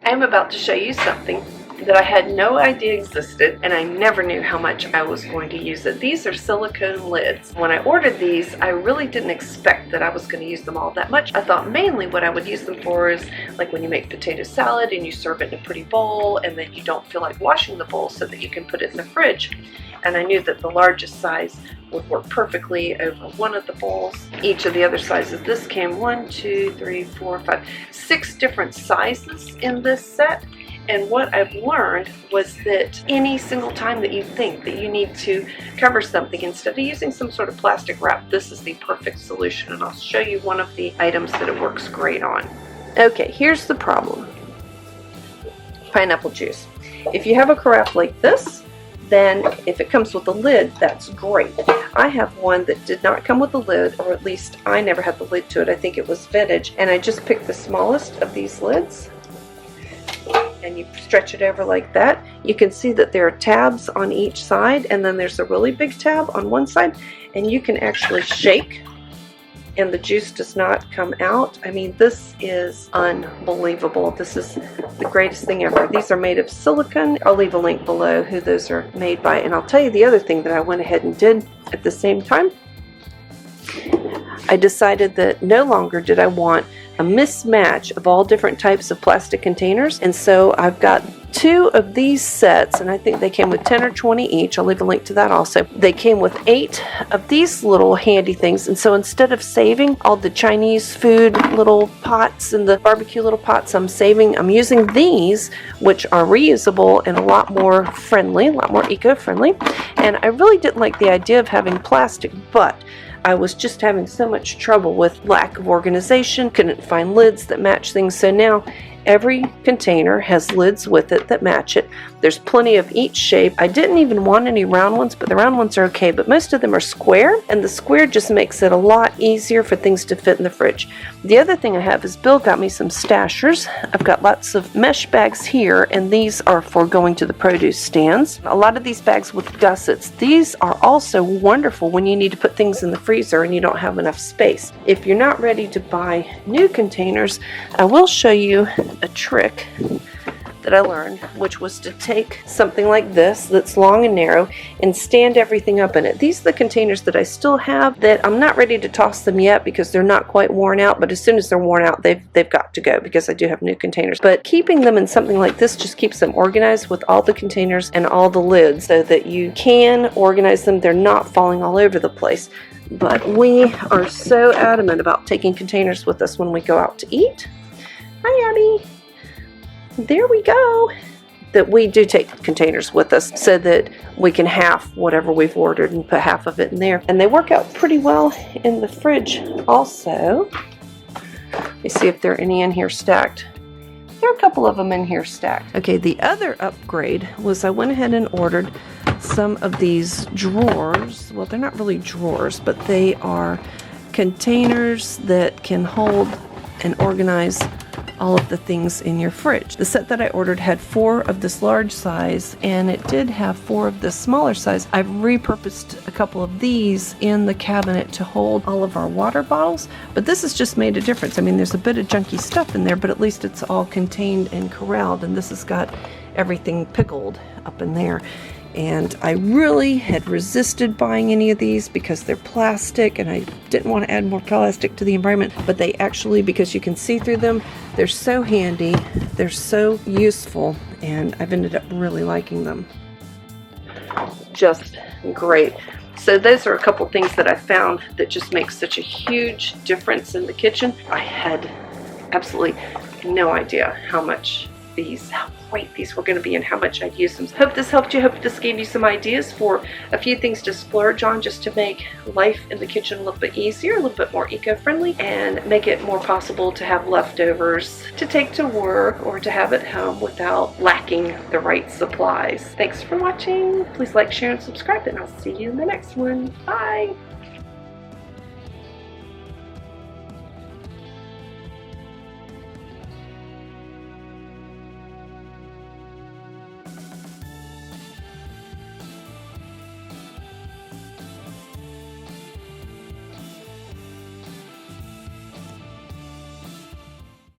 I'm about to show you something that I had no idea existed, and I never knew how much I was going to use it. These are silicone lids. When I ordered these, I really didn't expect that I was going to use them all that much. I thought mainly what I would use them for is like when you make potato salad and you serve it in a pretty bowl, and then you don't feel like washing the bowl so that you can put it in the fridge. And I knew that the largest size would work perfectly over one of the bowls. Each of the other sizes, this came 6 different sizes in this set. And what I've learned was that any single time that you think that you need to cover something, instead of using some sort of plastic wrap, this is the perfect solution. And I'll show you one of the items that it works great on. Okay, here's the problem. Pineapple juice. If you have a carafe like this, then if it comes with a lid, that's great. I have one that did not come with a lid, or at least I never had the lid to it. I think it was vintage. And I just picked the smallest of these lids. And you stretch it over like that. You can see that there are tabs on each side, and then there's a really big tab on one side, and you can actually shake and the juice does not come out. I mean, this is unbelievable. This is the greatest thing ever. These are made of silicone. I'll leave a link below who those are made by, and I'll tell you the other thing that I went ahead and did at the same time. I decided that no longer did I want a mismatch of all different types of plastic containers, and so I've got 2 of these sets, and I think they came with 10 or 20 each. I'll leave a link to that also. They came with 8 of these little handy things, and so instead of saving all the Chinese food little pots and the barbecue little pots, I'm using these, which are reusable and a lot more friendly, a lot more eco-friendly. And I really didn't like the idea of having plastic, but I was just having so much trouble with lack of organization, couldn't find lids that match things, so now every container has lids with it that match it. There's plenty of each shape. I didn't even want any round ones, but the round ones are okay, but most of them are square, and the square just makes it a lot easier for things to fit in the fridge. The other thing I have is Bill got me some stashers. I've got lots of mesh bags here, and these are for going to the produce stands. A lot of these bags with gussets. These are also wonderful when you need to put things in the freezer and you don't have enough space. If you're not ready to buy new containers, I will show you a trick that I learned, which was to take something like this that's long and narrow and stand everything up in it. These are the containers that I still have that I'm not ready to toss them yet because they're not quite worn out, but as soon as they're worn out, they've got to go because I do have new containers. But keeping them in something like this just keeps them organized with all the containers and all the lids so that you can organize them. They're not falling all over the place. But we are so adamant about taking containers with us when we go out to eat. Hi, Abby. There we go. That we do take containers with us so that we can half whatever we've ordered and put half of it in there. And they work out pretty well in the fridge also. Let me see if there are any in here stacked. There are a couple of them in here stacked. Okay, the other upgrade was I went ahead and ordered some of these drawers. Well, they're not really drawers, but they are containers that can hold and organize all of the things in your fridge. The set that I ordered had 4 of this large size, and it did have 4 of this smaller size. I've repurposed a couple of these in the cabinet to hold all of our water bottles, but this has just made a difference. I mean, there's a bit of junky stuff in there, but at least it's all contained and corralled, and this has got everything pickled up in there. And I really had resisted buying any of these because they're plastic and I didn't want to add more plastic to the environment, but they actually, because you can see through them, they're so handy, they're so useful, and I've ended up really liking them. Just great. So those are a couple things that I found that just make such a huge difference in the kitchen. I had absolutely no idea how great these were going to be and how much I'd use them. Hope this helped you. Hope this gave you some ideas for a few things to splurge on just to make life in the kitchen a little bit easier, a little bit more eco-friendly, and make it more possible to have leftovers to take to work or to have at home without lacking the right supplies. Thanks for watching. Please like, share, and subscribe, and I'll see you in the next one. Bye!